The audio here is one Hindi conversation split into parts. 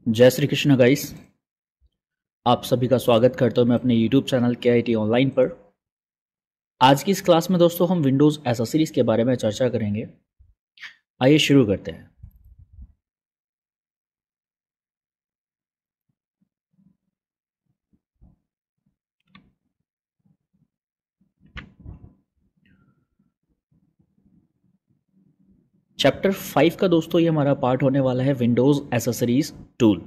जय श्री कृष्ण गाइस। आप सभी का स्वागत करता हूं मैं अपने YouTube चैनल KIT ऑनलाइन पर। आज की इस क्लास में दोस्तों हम विंडोज़ एसेसरीज के बारे में चर्चा करेंगे। आइए शुरू करते हैं। चैप्टर 5 का दोस्तों ये हमारा पार्ट होने वाला है विंडोज़ एसेसरीज टूल।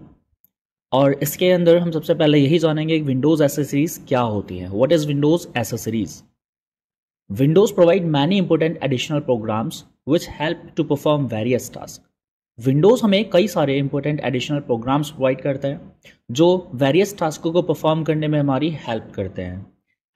और इसके अंदर हम सबसे पहले यही जानेंगे कि विंडोज़ एसेसरीज क्या होती है। What is Windows accessories? Windows provide many important additional programs which help to perform various tasks. Windows हमें कई सारे important additional programs provide करते हैं जो various tasks को perform करने में हमारी help करते हैं.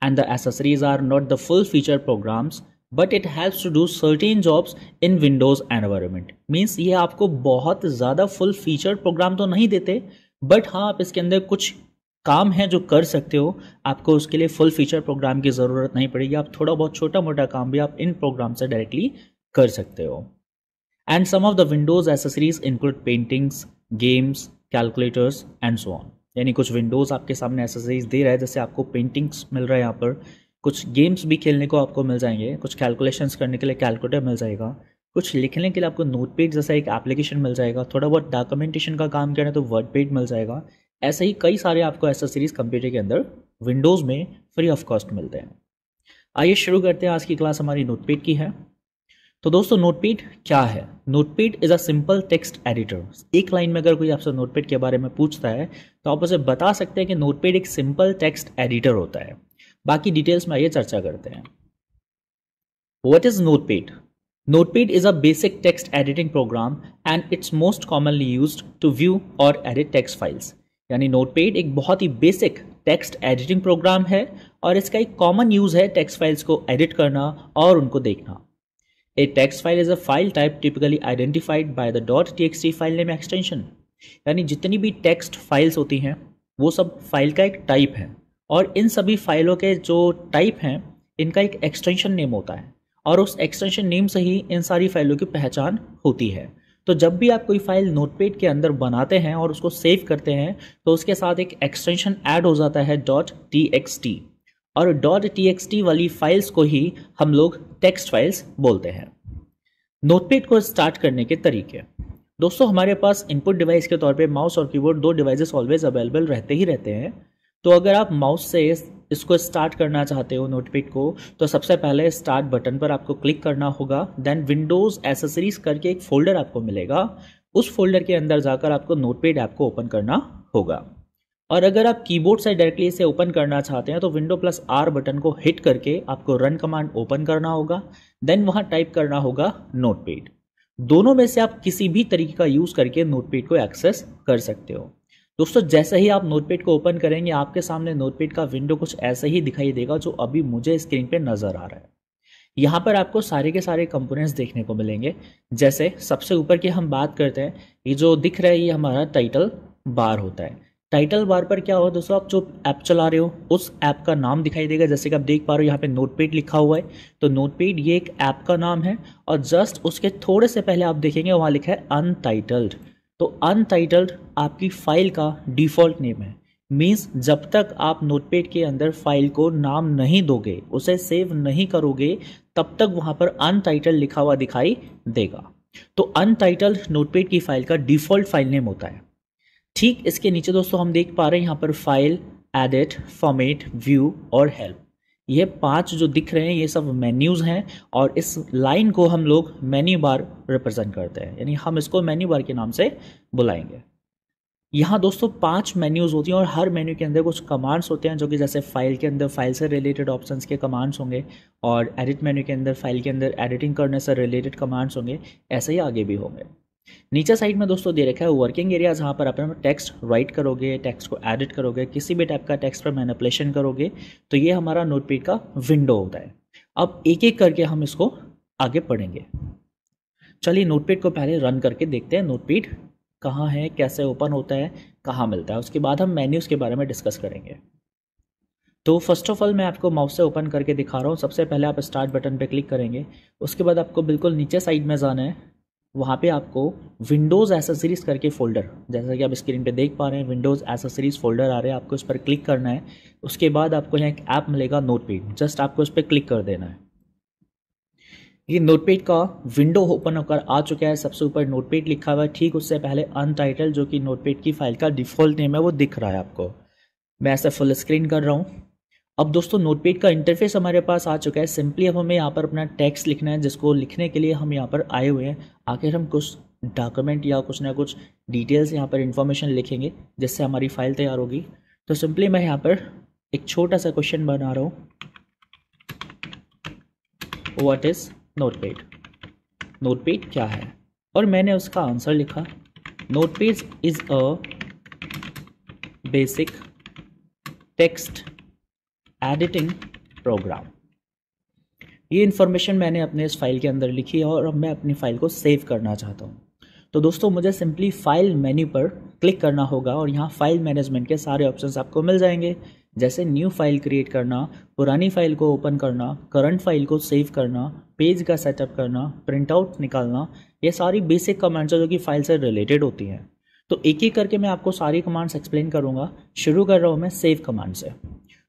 And the accessories are not the full feature programs but it helps to do certain jobs in Windows environment. Means ये आपको बहुत ज़्यादा full feature program तो नहीं देते, but हाँ आप इसके अंदर कुछ काम है जो कर सकते हो। आपको उसके लिए फुल फीचर प्रोग्राम की ज़रूरत नहीं पड़ेगी। आप थोड़ा बहुत छोटा मोटा काम भी आप इन प्रोग्राम से डायरेक्टली कर सकते हो। And some of the Windows accessories include paintings, games, calculators and so on. यानी कुछ विंडोज़ आपके सामने एसेसरीज दे रहा है, जैसे आपको पेंटिंग्स मिल रहा है यहाँ पर, कुछ गेम्स भी खेलने को आपको मिल जाएंगे, कुछ कैलकुलेशंस करने के लिए कैलकुलेटर मिल जाएगा, कुछ लिखने के लिए आपको नोटपैड जैसा एक एप्लीकेशन मिल जाएगा, थोड़ा बहुत डॉक्यूमेंटेशन का काम करना है तो वर्डपैड मिल जाएगा। ऐसे ही कई सारे आपको एसेसरीज कंप्यूटर के अंदर विंडोज़ में फ्री ऑफ कॉस्ट मिलते हैं। आइए शुरू करते हैं। आज की क्लास हमारी नोटपैड की है। तो दोस्तों नोटपैड क्या है? Notepad is a simple text editor. एक लाइन में अगर कोई आपसे नोटपैड के बारे में पूछता है तो आप उसे बता सकते हैं कि नोटपैड एक सिंपल टेक्स्ट एडिटर होता है। बाकी डिटेल्स में आइए चर्चा करते हैं। What is notepad? Notepad is a basic text editing program and it's most commonly used to view or edit text files. यानी Notepad एक बहुत ही बेसिक टेक्स्ट एडिटिंग प्रोग्राम है और इसका एक कॉमन यूज है टेक्स्ट फाइल्स को एडिट करना और उनको देखना। A text file is a file type typically identified by the .txt file name extension. यानी जितनी भी टेक्स्ट फाइल्स होती हैं वो सब फाइल का एक टाइप है और इन सभी फाइलों के जो टाइप हैं इनका एक एक्सटेंशन नेम होता है और उस एक्सटेंशन नेम से ही इन सारी फाइलों की पहचान होती है। तो जब भी आप कोई फाइल नोटपैड के अंदर बनाते हैं और उसको सेव करते हैं तो उसके साथ एक एक्सटेंशन ऐड हो जाता है .txt और .txt वाली फाइल्स को ही हम लोग टेक्स्ट फाइल्स बोलते हैं। नोटपैड को स्टार्ट करने के तरीके। दोस्तों हमारे पास इनपुट डिवाइस के तौर पे माउस और कीबोर्ड दो डिवाइसेस ऑलवेज अवेलेबल रहते ही रहते हैं। तो अगर आप माउस से इसको स्टार्ट करना चाहते हो नोटपैड को तो सबसे पहले स्टार्ट बटन पर आपको क्लिक करना होगा। देन विंडोज़ एसेसरीज करके एक फोल्डर आपको मिलेगा, उस फोल्डर के अंदर जाकर आपको नोटपैड ऐप को ओपन करना होगा। और अगर आप कीबोर्ड से डायरेक्टली इसे ओपन करना चाहते हैं तो Windows+R बटन को हिट करके आपको रन कमांड ओपन करना होगा। देन वहाँ टाइप करना होगा नोटपैड। दोनों में से आप किसी भी तरीके का यूज़ करके नोटपैड को एक्सेस कर सकते हो। दोस्तों जैसे ही आप नोटपैड को ओपन करेंगे आपके सामने नोटपैड का विंडो कुछ ऐसे ही दिखाई देगा जो अभी मुझे स्क्रीन पे नज़र आ रहा है। यहाँ पर आपको सारे के सारे कंपोनेंट्स देखने को मिलेंगे। जैसे सबसे ऊपर की हम बात करते हैं, ये जो दिख रहा है ये हमारा टाइटल बार होता है। टाइटल बार पर क्या हो दोस्तों, आप जो ऐप चला रहे हो उस ऐप का नाम दिखाई देगा। जैसे कि आप देख पा रहे हो यहाँ पे नोटपैड लिखा हुआ है, तो नोटपैड ये एक ऐप का नाम है और जस्ट उसके थोड़े से पहले आप देखेंगे वहाँ लिखा है अनटाइटल्ड। तो अनटाइटल्ड आपकी फाइल का डिफ़ॉल्ट नेम है। मीन्स जब तक आप नोटपैड के अंदर फाइल को नाम नहीं दोगे, उसे सेव नहीं करोगे, तब तक वहाँ पर अनटाइटल्ड लिखा हुआ दिखाई देगा। तो अनटाइटल्ड नोटपैड की फाइल का डिफ़ॉल्ट फाइल नेम होता है। ठीक इसके नीचे दोस्तों हम देख पा रहे हैं यहाँ पर फाइल, एडिट, फॉर्मेट, व्यू और हेल्प। ये 5 जो दिख रहे हैं ये सब मेन्यूज़ हैं और इस लाइन को हम लोग मेन्यू बार रिप्रेजेंट करते हैं, यानी हम इसको मेन्यू बार के नाम से बुलाएंगे। यहाँ दोस्तों 5 मेन्यूज़ होती हैं और हर मेन्यू के अंदर कुछ कमांड्स होते हैं जो कि जैसे फाइल के अंदर फाइल से रिलेटेड ऑप्शंस के कमांड्स होंगे और एडिट मेन्यू के अंदर फाइल के अंदर एडिटिंग करने से रिलेटेड कमांड्स होंगे। ऐसे ही आगे भी होंगे। नीचे साइड में दोस्तों दे रखा है वर्किंग एरिया, जहाँ पर अपना टेक्स्ट राइट करोगे, टेक्स्ट को एडिट करोगे, किसी भी टाइप का टेक्स्ट पर मैनिपुलेशन करोगे, तो ये हमारा नोटपैड का विंडो होता है। अब एक एक करके हम इसको आगे पढ़ेंगे। चलिए नोटपैड को पहले रन करके देखते हैं नोटपैड कहाँ है, कैसे ओपन होता है, कहाँ मिलता है। उसके बाद हम मेन्यूज़ के बारे में डिस्कस करेंगे। तो फर्स्ट ऑफ ऑल मैं आपको माउस से ओपन करके दिखा रहा हूँ। सबसे पहले आप स्टार्ट बटन पे क्लिक करेंगे, उसके बाद आपको बिल्कुल नीचे साइड में जाना है, वहाँ पे आपको विंडोज़ एसेसरीज करके फ़ोल्डर, जैसा कि आप स्क्रीन पे देख पा रहे हैं विंडोज़ एसेसरीज फ़ोल्डर आ रहे हैं, आपको इस पर क्लिक करना है। उसके बाद आपको यहाँ एक ऐप मिलेगा नोटपैड, जस्ट आपको इस पर क्लिक कर देना है। ये नोटपैड का विंडो ओपन होकर आ चुका है, सबसे ऊपर नोटपैड लिखा हुआ है, ठीक उससे पहले अनटाइटल जो कि नोटपैड की फाइल का डिफ़ॉल्ट नेम है वो दिख रहा है आपको। मैं ऐसे फुल स्क्रीन कर रहा हूँ। अब दोस्तों नोटपैड का इंटरफेस हमारे पास आ चुका है। सिंपली अब हमें यहाँ पर अपना टेक्स्ट लिखना है, जिसको लिखने के लिए हम यहाँ पर आए हुए हैं। आखिर हम कुछ डॉक्यूमेंट या कुछ ना कुछ डिटेल्स यहाँ पर इंफॉर्मेशन लिखेंगे जिससे हमारी फाइल तैयार होगी। तो सिंपली मैं यहाँ पर एक छोटा सा क्वेश्चन बना रहा हूँ, व्हाट इज़ नोटपैड, नोटपैड क्या है, और मैंने उसका आंसर लिखा, notepad is a basic text editing programme. ये इन्फॉर्मेशन मैंने अपने इस फाइल के अंदर लिखी है और अब मैं अपनी फाइल को सेव करना चाहता हूँ। तो दोस्तों मुझे सिंपली फाइल मेन्यू पर क्लिक करना होगा और यहाँ फाइल मैनेजमेंट के सारे ऑप्शंस आपको मिल जाएंगे, जैसे न्यू फाइल क्रिएट करना, पुरानी फाइल को ओपन करना, करंट फाइल को सेव करना, पेज का सेटअप करना, प्रिंट आउट निकालना। ये सारी बेसिक कमांड्स हैं जो कि फाइल से रिलेटेड होती हैं। तो एक एक करके मैं आपको सारी कमांड्स एक्सप्लेन करूँगा। शुरू कर रहा हूँ मैं सेव कमांड से।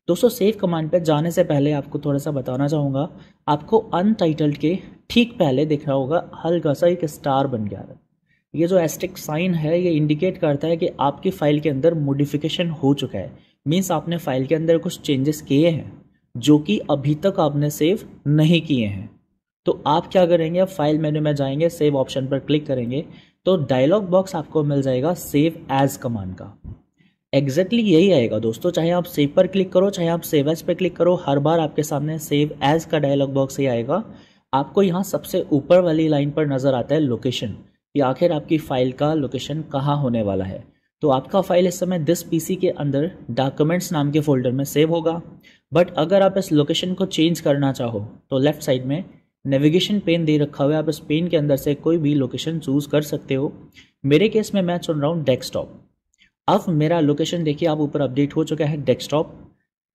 दोस्तों सेव कमांड पर जाने से पहले आपको थोड़ा सा बताना चाहूँगा, आपको अनटाइटल्ड के ठीक पहले दिख रहा होगा हल्का सा एक स्टार बन गया है। ये जो एस्टेरिस्क साइन है ये इंडिकेट करता है कि आपकी फाइल के अंदर मॉडिफिकेशन हो चुका है। मीन्स आपने फाइल के अंदर कुछ चेंजेस किए हैं जो कि अभी तक आपने सेव नहीं किए हैं। तो आप क्या करेंगे, अब फाइल मेन्यू में जाएंगे, सेव ऑप्शन पर क्लिक करेंगे तो डायलॉग बॉक्स आपको मिल जाएगा सेव एज कमांड का। एग्जैक्टली यही आएगा दोस्तों, चाहे आप सेव पर क्लिक करो चाहे आप सेव एज पर क्लिक करो, हर बार आपके सामने सेव एज का डायलॉग बॉक्स ही आएगा। आपको यहाँ सबसे ऊपर वाली लाइन पर नजर आता है लोकेशन, कि आखिर आपकी फाइल का लोकेशन कहाँ होने वाला है। तो आपका फाइल इस समय दिस पीसी के अंदर डॉक्यूमेंट्स नाम के फोल्डर में सेव होगा। बट अगर आप इस लोकेशन को चेंज करना चाहो तो लेफ्ट साइड में नेविगेशन पेन दे रखा हुआ है, आप इस पेन के अंदर से कोई भी लोकेशन चूज कर सकते हो। मेरे केस में मैं चुन रहा हूँ डेस्कटॉप। अब मेरा लोकेशन देखिए आप ऊपर अपडेट हो चुका है डेस्कटॉप।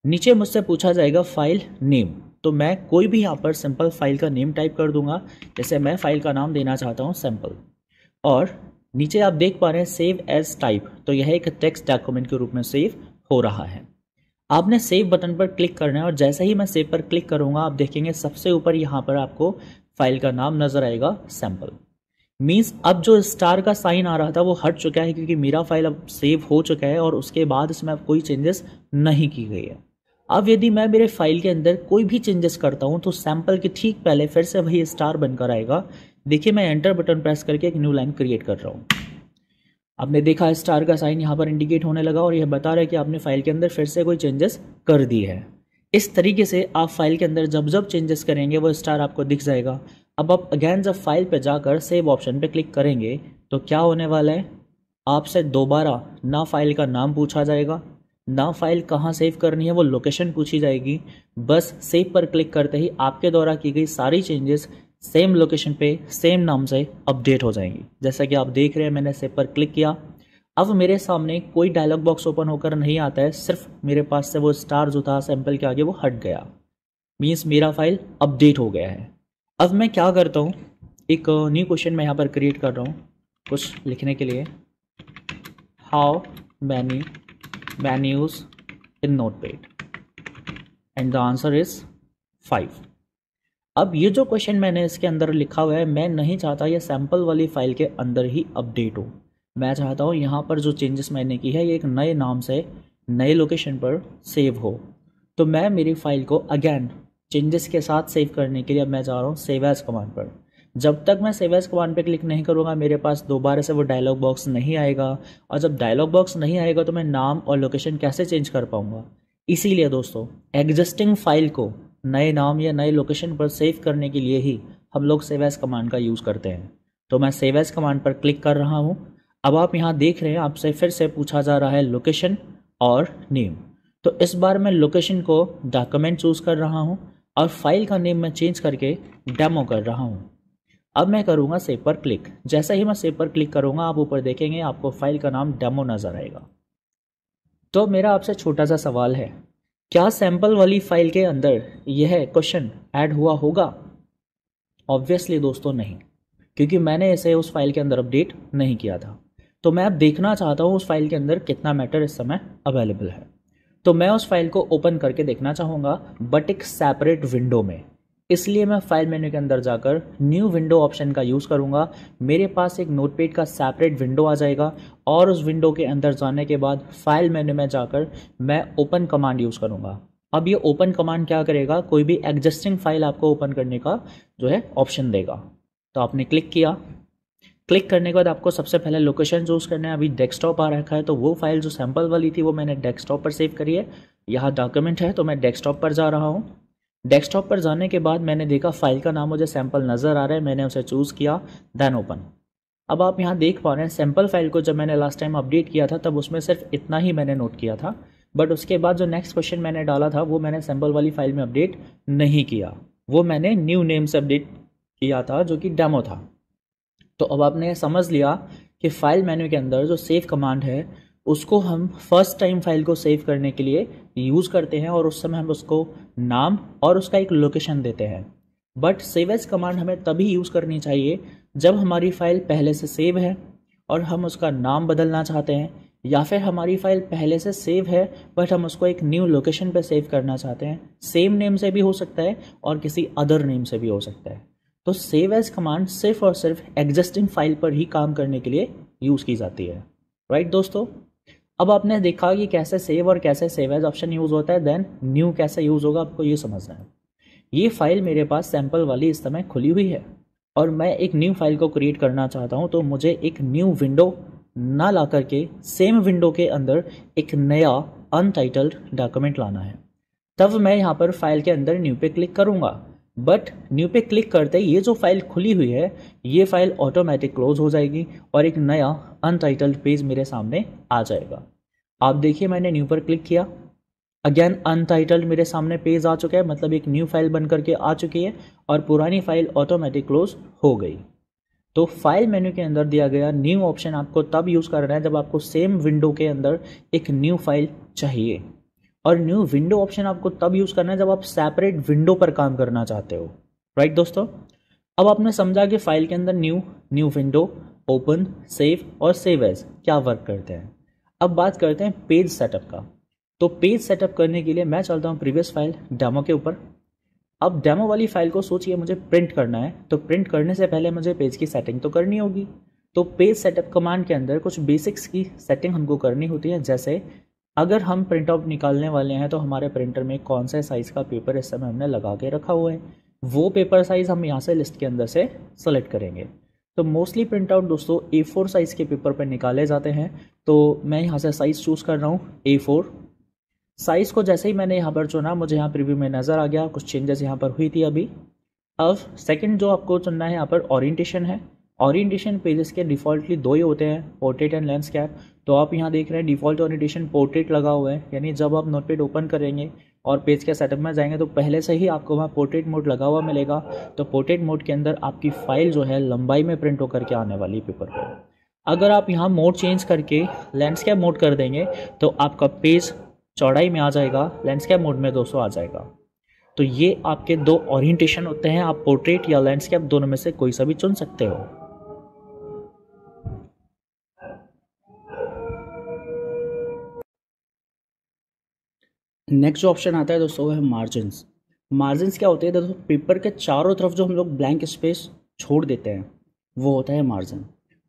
नीचे मुझसे पूछा जाएगा फाइल नेम, तो मैं कोई भी यहाँ पर सिंपल फाइल का नेम टाइप कर दूंगा। जैसे मैं फाइल का नाम देना चाहता हूँ सिंपल, और नीचे आप देख पा रहे हैं सेव एज टाइप, तो यह एक टेक्स्ट डॉक्यूमेंट के रूप में सेव हो रहा है। आपने सेव बटन पर क्लिक करना है और जैसे ही मैं सेव पर क्लिक करूंगा आप देखेंगे सबसे ऊपर यहाँ पर आपको फाइल का नाम नजर आएगा सैंपल। मीन्स अब जो स्टार का साइन आ रहा था वो हट चुका है, क्योंकि मेरा फाइल अब सेव हो चुका है और उसके बाद इसमें अब कोई चेंजेस नहीं की गई है। अब यदि मैं मेरे फाइल के अंदर कोई भी चेंजेस करता हूं तो सैंपल के ठीक पहले फिर से वही स्टार बनकर आएगा। देखिए मैं एंटर बटन प्रेस करके एक न्यू लाइन क्रिएट कर रहा हूं। आपने देखा स्टार का साइन यहाँ पर इंडिकेट होने लगा और यह बता रहा है कि आपने फाइल के अंदर फिर से कोई चेंजेस कर दी है। इस तरीके से आप फाइल के अंदर जब जब चेंजेस करेंगे वो स्टार आपको दिख जाएगा। अब आप अगेन जब फाइल पे जाकर सेव ऑप्शन पे क्लिक करेंगे तो क्या होने वाला है, आपसे दोबारा ना फाइल का नाम पूछा जाएगा, ना फाइल कहाँ सेव करनी है वो लोकेशन पूछी जाएगी। बस सेव पर क्लिक करते ही आपके द्वारा की गई सारी चेंजेस सेम लोकेशन पे सेम नाम से अपडेट हो जाएंगी। जैसा कि आप देख रहे हैं मैंने सेव पर क्लिक किया, अब मेरे सामने कोई डायलॉग बॉक्स ओपन होकर नहीं आता है, सिर्फ मेरे पास से वो स्टार जो था सैंपल के आगे वो हट गया। मीन्स मेरा फाइल अपडेट हो गया है। अब मैं क्या करता हूँ, एक न्यू क्वेश्चन मैं यहाँ पर क्रिएट कर रहा हूँ कुछ लिखने के लिए, how many menus in notepad, and the answer is 5। अब ये जो क्वेश्चन मैंने इसके अंदर लिखा हुआ है, मैं नहीं चाहता ये सैंपल वाली फाइल के अंदर ही अपडेट हो। मैं चाहता हूँ यहाँ पर जो चेंजेस मैंने की है ये एक नए नाम से नए लोकेशन पर सेव हो। तो मैं मेरी फाइल को अगेन चेंजेस के साथ सेव करने के लिए अब मैं जा रहा हूँ सेव एज कमांड पर। जब तक मैं सेव एज कमांड पर क्लिक नहीं करूँगा मेरे पास दोबारा से वो डायलॉग बॉक्स नहीं आएगा, और जब डायलॉग बॉक्स नहीं आएगा तो मैं नाम और लोकेशन कैसे चेंज कर पाऊँगा। इसीलिए दोस्तों एग्जिस्टिंग फाइल को नए नाम या नए लोकेशन पर सेव करने के लिए ही हम लोग सेव एज कमांड का यूज़ करते हैं। तो मैं सेव एज कमांड पर क्लिक कर रहा हूँ। अब आप यहाँ देख रहे हैं आपसे फिर से पूछा जा रहा है लोकेशन और नेम। तो इस बार मैं लोकेशन को डॉक्यूमेंट चूज़ कर रहा हूँ और फाइल का नेम मैं चेंज करके डेमो कर रहा हूँ। अब मैं करूँगा सेव पर क्लिक। जैसे ही मैं सेव पर क्लिक करूँगा आप ऊपर देखेंगे आपको फाइल का नाम डेमो नज़र आएगा। तो मेरा आपसे छोटा सा सवाल है, क्या सैंपल वाली फाइल के अंदर यह क्वेश्चन ऐड हुआ होगा? ऑब्वियसली दोस्तों नहीं। क्योंकि मैंने इसे उस फाइल के अंदर अपडेट नहीं किया था। तो मैं अब देखना चाहता हूँ उस फाइल के अंदर कितना मैटर इस समय अवेलेबल है। तो मैं उस फाइल को ओपन करके देखना चाहूँगा, बट एक सेपरेट विंडो में। इसलिए मैं फाइल मेन्यू के अंदर जाकर न्यू विंडो ऑप्शन का यूज़ करूँगा। मेरे पास एक नोटपैड का सेपरेट विंडो आ जाएगा और उस विंडो के अंदर जाने के बाद फाइल मेन्यू में जाकर मैं ओपन कमांड यूज़ करूँगा। अब ये ओपन कमांड क्या करेगा, कोई भी एग्जिस्टिंग फाइल आपको ओपन करने का जो है ऑप्शन देगा। तो आपने क्लिक किया, क्लिक करने के बाद आपको सबसे पहले लोकेशन चूज़ करना है। अभी डेस्कटॉप आ रखा है, तो वो फाइल जो सैम्पल वाली थी वो मैंने डेस्कटॉप पर सेव करी है। यहाँ डॉक्यूमेंट है तो मैं डेस्कटॉप पर जा रहा हूँ। डेस्कटॉप पर जाने के बाद मैंने देखा फाइल का नाम मुझे सैम्पल नज़र आ रहा है, मैंने उसे चूज़ किया, देन ओपन। अब आप यहाँ देख पा रहे हैं सैम्पल फाइल को जब मैंने लास्ट टाइम अपडेट किया था तब उसमें सिर्फ इतना ही मैंने नोट किया था, बट उसके बाद जो नेक्स्ट क्वेश्चन मैंने डाला था वो मैंने सैम्पल वाली फाइल में अपडेट नहीं किया, वो मैंने न्यू नेम से अपडेट किया था जो कि डेमो था। तो अब आपने समझ लिया कि फाइल मेन्यू के अंदर जो सेव कमांड है उसको हम फर्स्ट टाइम फाइल को सेव करने के लिए यूज़ करते हैं और उस समय हम उसको नाम और उसका एक लोकेशन देते हैं। बट सेव एज कमांड हमें तभी यूज़ करनी चाहिए जब हमारी फाइल पहले से सेव है और हम उसका नाम बदलना चाहते हैं, या फिर हमारी फाइल पहले से सेव है बट हम उसको एक न्यू लोकेशन पे सेव करना चाहते हैं। सेम नेम से भी हो सकता है और किसी अदर नेम से भी हो सकता है। तो सेव एज कमांड सिर्फ और सिर्फ एग्जिस्टिंग फाइल पर ही काम करने के लिए यूज़ की जाती है। राइट दोस्तों, अब आपने देखा कि कैसे सेव और कैसे सेव एज ऑप्शन यूज़ होता है, देन न्यू कैसे यूज़ होगा आपको ये समझना है। ये फाइल मेरे पास सैम्पल वाली इस समय खुली हुई है और मैं एक न्यू फाइल को क्रिएट करना चाहता हूँ, तो मुझे एक न्यू विंडो ना ला करके सेम विंडो के अंदर एक नया अनटाइटल्ड डॉक्यूमेंट लाना है। तब मैं यहाँ पर फाइल के अंदर न्यू पे क्लिक करूँगा, बट न्यू पे क्लिक करते ही ये जो फाइल खुली हुई है ये फाइल ऑटोमेटिक क्लोज हो जाएगी और एक नया अनटाइटल्ड पेज मेरे सामने आ जाएगा। आप देखिए मैंने न्यू पर क्लिक किया, अगेन अनटाइटल्ड मेरे सामने पेज आ चुका है, मतलब एक न्यू फाइल बन करके आ चुकी है और पुरानी फाइल ऑटोमेटिक क्लोज हो गई। तो फाइल मेन्यू के अंदर दिया गया न्यू ऑप्शन आपको तब यूज़ करना है जब आपको सेम विंडो के अंदर एक न्यू फाइल चाहिए, और न्यू विंडो ऑप्शन आपको तब यूज़ करना है जब आप सेपरेट विंडो पर काम करना चाहते हो। राइट दोस्तों, अब आपने समझा कि फाइल के अंदर न्यू विंडो, ओपन, सेव और सेव एज क्या वर्क करते हैं। अब बात करते हैं पेज सेटअप का। तो पेज सेटअप करने के लिए मैं चलता हूँ प्रीवियस फाइल डेमो के ऊपर। अब डेमो वाली फाइल को सोचिए मुझे प्रिंट करना है, तो प्रिंट करने से पहले मुझे पेज की सेटिंग तो करनी होगी। तो पेज सेटअप कमांड के अंदर कुछ बेसिक्स की सेटिंग हमको करनी होती है, जैसे अगर हम प्रिंट आउट निकालने वाले हैं तो हमारे प्रिंटर में कौन से साइज़ का पेपर इस समय हमने लगा के रखा हुआ है, वो पेपर साइज़ हम यहाँ से लिस्ट के अंदर से सेलेक्ट करेंगे। तो मोस्टली प्रिंट आउट दोस्तों A4 साइज़ के पेपर पर निकाले जाते हैं, तो मैं यहाँ से साइज़ चूज़ कर रहा हूँ A4 साइज़ को। जैसे ही मैंने यहाँ पर चुना मुझे यहाँ प्रीव्यू में नज़र आ गया कुछ चेंजेस यहाँ पर हुई थी अभी। अब सेकंड जो आपको चुनना है यहाँ पर ओरिएंटेशन है। ओरिएंटेशन पेजेस के डिफ़ॉल्टली दो ही होते हैं, पोर्ट्रेट एंड लैंडस्केप। तो आप यहाँ देख रहे हैं डिफ़ॉल्ट ओरिएंटेशन पोर्ट्रेट लगा हुआ है, यानी जब आप नोटपैड ओपन करेंगे और पेज के सेटअप में जाएंगे तो पहले से ही आपको वहाँ पोर्ट्रेट मोड लगा हुआ मिलेगा। तो पोर्ट्रेट मोड के अंदर आपकी फाइल जो है लंबाई में प्रिंट होकर के आने वाली पेपर पर। अगर आप यहाँ मोड चेंज करके लैंडस्केप मोड कर देंगे तो आपका पेज चौड़ाई में आ जाएगा, लैंडस्केप मोड में दोस्तों आ जाएगा। तो ये आपके दो ओरिएंटेशन होते हैं, आप पोर्ट्रेट या लैंडस्केप दोनों में से कोई सा भी चुन सकते हो। नेक्स्ट जो ऑप्शन आता है दोस्तों वो है मार्जिन्स। मार्जिन्स क्या होते हैं दोस्तों, पेपर के चारों तरफ जो हम लोग ब्लैंक स्पेस छोड़ देते हैं वो होता है मार्जिन।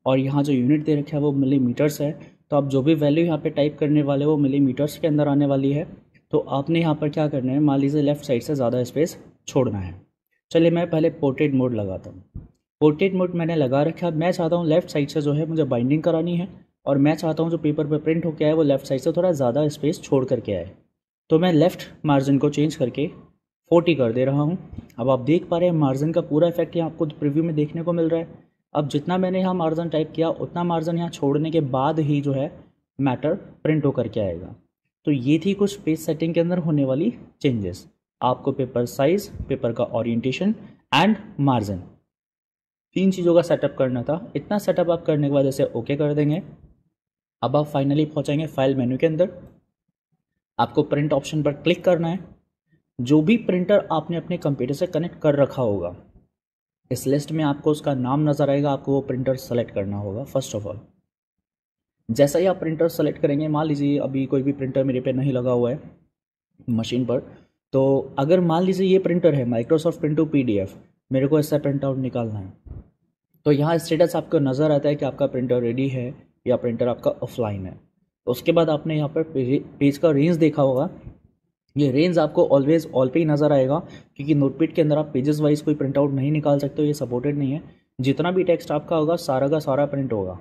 और यहाँ जो यूनिट दे रखा है वो मिलीमीटर्स है, तो आप जो भी वैल्यू यहाँ पे टाइप करने वाले वो मिलीमीटर्स के अंदर आने वाली है। तो आपने यहाँ पर क्या करना है, मान लीजिए लेफ्ट साइड से ज़्यादा स्पेस छोड़ना है। चलिए मैं पहले पोर्ट्रेट मोड लगाता हूँ। पोर्ट्रेट मोड मैंने लगा रखा है। मैं चाहता हूँ लेफ्ट साइड से जो है मुझे बाइंडिंग करानी है और मैं चाहता हूँ जो पेपर पर प्रिंट होकर आए वो लेफ्ट साइड से थोड़ा ज़्यादा स्पेस छोड़ करके आए। तो मैं लेफ़्ट मार्जिन को चेंज करके 40 कर दे रहा हूँ। अब आप देख पा रहे हैं मार्जिन का पूरा इफेक्ट यहाँ आपको प्रीव्यू में देखने को मिल रहा है। अब जितना मैंने यहाँ मार्जिन टाइप किया उतना मार्जिन यहाँ छोड़ने के बाद ही जो है मैटर प्रिंट होकर के आएगा। तो ये थी कुछ पेज सेटिंग के अंदर होने वाली चेंजेस। आपको पेपर साइज, पेपर का ओरिएंटेशन एंड मार्जिन, 3 चीज़ों का सेटअप करना था। इतना सेटअप आप करने के बाद इसे ओके कर देंगे। अब आप फाइनली पहुँचेंगे फाइल मेन्यू के अंदर। आपको प्रिंट ऑप्शन पर क्लिक करना है। जो भी प्रिंटर आपने अपने कंप्यूटर से कनेक्ट कर रखा होगा इस लिस्ट में आपको उसका नाम नज़र आएगा, आपको वो प्रिंटर सेलेक्ट करना होगा फर्स्ट ऑफ ऑल। जैसा ही आप प्रिंटर सेलेक्ट करेंगे, मान लीजिए अभी कोई भी प्रिंटर मेरे पे नहीं लगा हुआ है मशीन पर, तो अगर मान लीजिए ये प्रिंटर है माइक्रोसॉफ्ट प्रिंटो PDF, मेरे को इससे प्रिंट आउट निकालना है, तो यहाँ स्टेटस आपको नज़र आता है कि आपका प्रिंटर रेडी है या प्रिंटर आपका ऑफलाइन है। उसके बाद आपने यहाँ पर पेज का रेंज देखा होगा, ये रेंज आपको ऑलवेज ऑल पे ही नज़र आएगा, क्योंकि नोटपैड के अंदर आप पेजेस वाइज कोई प्रिंट आउट नहीं निकाल सकते हो, ये सपोर्टेड नहीं है। जितना भी टेक्स्ट आपका होगा सारा का सारा प्रिंट होगा।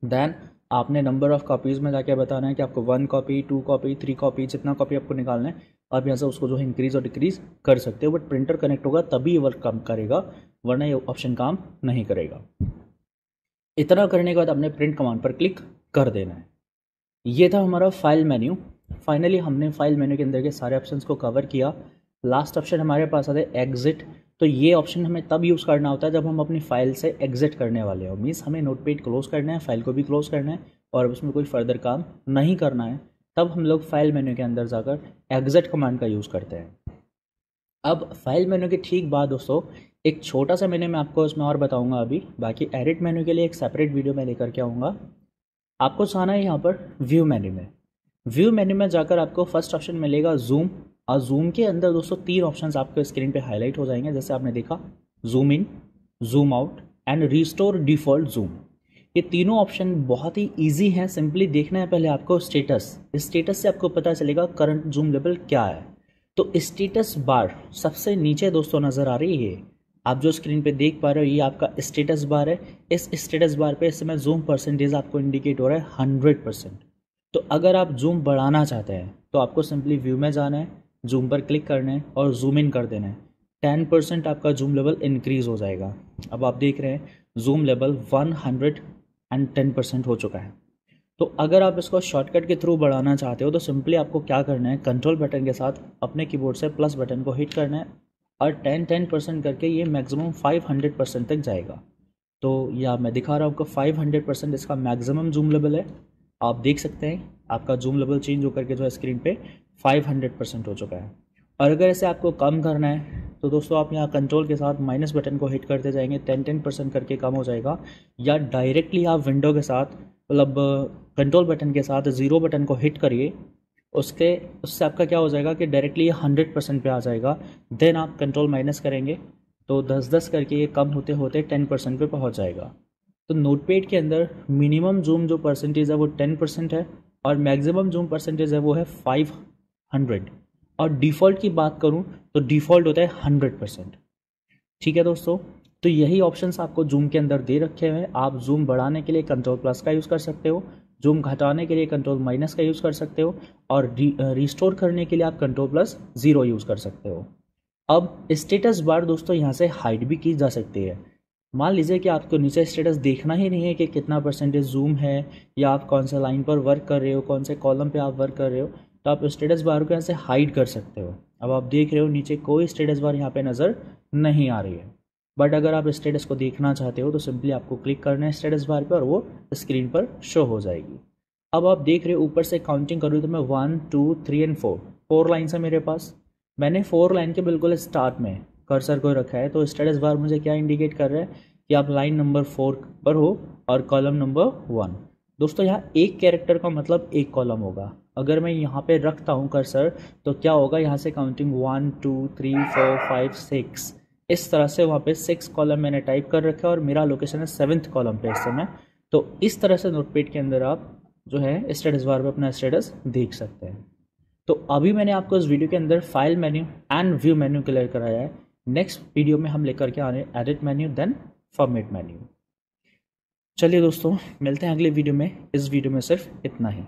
देन आपने नंबर ऑफ़ कॉपीज़ में जाके बताना है कि आपको 1 कॉपी, 2 कॉपी, 3 कॉपी, जितना कॉपी आपको निकालना है आप यहाँ से उसको जो है इंक्रीज़ और डिक्रीज़ कर सकते हो। बट प्रिंटर कनेक्ट होगा तभी ये वर्क काम करेगा, वरना ये ऑप्शन काम नहीं करेगा। इतना करने के बाद आपने प्रिंट कमांड पर क्लिक कर देना है। ये था हमारा फाइल मेन्यू। फाइनली हमने फाइल मेन्यू के अंदर के सारे ऑप्शंस को कवर किया। लास्ट ऑप्शन हमारे पास आता है एग्जिट। तो ये ऑप्शन हमें तब यूज़ करना होता है जब हम अपनी फाइल से एग्जिट करने वाले हो, मीन्स हमें नोटपैड क्लोज करना है, फाइल को भी क्लोज करना है और उसमें कोई फर्दर काम नहीं करना है, तब हम लोग फाइल मेन्यू के अंदर जाकर एग्जिट कमांड का यूज़ करते हैं। अब फाइल मेन्यू के ठीक बाद दोस्तों एक छोटा सा मेन्यू मैं आपको इसमें और बताऊंगा अभी, बाकी एडिट मेन्यू के लिए एक सेपरेट वीडियो मैं लेकर के आऊँगा। आपको जाना है यहाँ पर व्यू मेन्यू में। व्यू मेन्यू में जाकर आपको फर्स्ट ऑप्शन मिलेगा जूम, और जूम के अंदर दोस्तों 3 ऑप्शंस आपको स्क्रीन पे हाईलाइट हो जाएंगे, जैसे आपने देखा zoom in, zoom out and restore default zoom. ये तीनों ऑप्शन बहुत ही इजी हैं, सिंपली देखना है पहले आपको स्टेटस। स्टेटस से आपको पता चलेगा करंट जूम लेवल क्या है। तो स्टेटस बार सबसे नीचे दोस्तों नज़र आ रही है, आप जो स्क्रीन पे देख पा रहे हो ये आपका स्टेटस बार है। इस स्टेटस बार पे इस समय जूम परसेंटेज आपको इंडिकेट हो रहा है 100%। तो अगर आप जूम बढ़ाना चाहते हैं तो आपको सिंपली व्यू में जाना है, जूम पर क्लिक करना है और जूम इन कर देना है। 10% आपका जूम लेवल इंक्रीज़ हो जाएगा। अब आप देख रहे हैं जूम लेवल 110% हो चुका है। तो अगर आप इसको शॉर्टकट के थ्रू बढ़ाना चाहते हो तो सिंपली आपको क्या करना है, कंट्रोल बटन के साथ अपने कीबोर्ड से प्लस बटन को हिट करना है और 10% करके ये मैक्सिमम 500% तक जाएगा। तो या मैं दिखा रहा हूँ आपको 500% इसका मैक्सिमम जूम लेवल है। आप देख सकते हैं आपका जूम लेवल चेंज होकर के जो है स्क्रीन पे 500% हो चुका है। और अगर इसे आपको कम करना है तो दोस्तों आप यहाँ कंट्रोल के साथ माइनस बटन को हिट करते जाएंगे, 10% करके कम हो जाएगा। या डायरेक्टली आप विंडो के साथ मतलब कंट्रोल बटन के साथ 0 बटन को हिट करिए, उससे आपका क्या हो जाएगा कि डायरेक्टली 100% पे आ जाएगा। देन आप कंट्रोल माइनस करेंगे तो 10-10 करके ये कम होते होते 10% पे पहुँच जाएगा। तो नोटपैड के अंदर मिनिमम जूम जो परसेंटेज है वो 10% है और मैक्सिमम जूम परसेंटेज है वो है 500। और डिफ़ॉल्ट की बात करूं तो डिफ़ॉल्ट होता है 100%। ठीक है दोस्तों, तो यही ऑप्शंस आपको जूम के अंदर दे रखे हुए हैं। आप जूम बढ़ाने के लिए कंट्रोल प्लस का यूज़ कर सकते हो, जूम घटाने के लिए कंट्रोल माइनस का यूज़ कर सकते हो और रिस्टोर करने के लिए आप कंट्रोल प्लस 0 यूज़ कर सकते हो। अब स्टेटस बार दोस्तों यहाँ से हाइड भी की जा सकती है। मान लीजिए कि आपको नीचे स्टेटस देखना ही नहीं है कि कितना परसेंटेज जूम है या आप कौन सा लाइन पर वर्क कर रहे हो, कौन से कॉलम पे आप वर्क कर रहे हो, तो आप स्टेटस बार को यहाँ से हाइड कर सकते हो। अब आप देख रहे हो नीचे कोई स्टेटस बार यहाँ पे नज़र नहीं आ रही है। बट अगर आप स्टेटस को देखना चाहते हो तो सिंपली आपको क्लिक करना है स्टेटस बार पर और वो स्क्रीन पर शो हो जाएगी। अब आप देख रहे हो ऊपर से काउंटिंग करूँ तो मैं 1 2 3 एंड 4 लाइन्स है मेरे पास। मैंने 4 लाइन के बिल्कुल स्टार्ट में कर्सर को रखा है, तो स्टेटस बार मुझे क्या इंडिकेट कर रहा है कि आप लाइन नंबर 4 पर हो और कॉलम नंबर 1। दोस्तों यहाँ एक कैरेक्टर का मतलब एक कॉलम होगा। अगर मैं यहाँ पे रखता हूँ कर्सर तो क्या होगा, यहाँ से काउंटिंग 1 2 3 4 5 6 इस तरह से वहाँ पे 6 कॉलम मैंने टाइप कर रखा है और मेरा लोकेशन है 7th कॉलम पे इस समय। तो इस तरह से नोटपैड के अंदर आप जो है स्टेटस बार पे अपना स्टेटस देख सकते हैं। तो अभी मैंने आपको इस वीडियो के अंदर file menu and view menu clear कराया है। नेक्स्ट वीडियो में हम लेकर के आ रहे हैं edit menu then format menu. चलिए दोस्तों मिलते हैं अगले वीडियो में। इस वीडियो में सिर्फ इतना ही।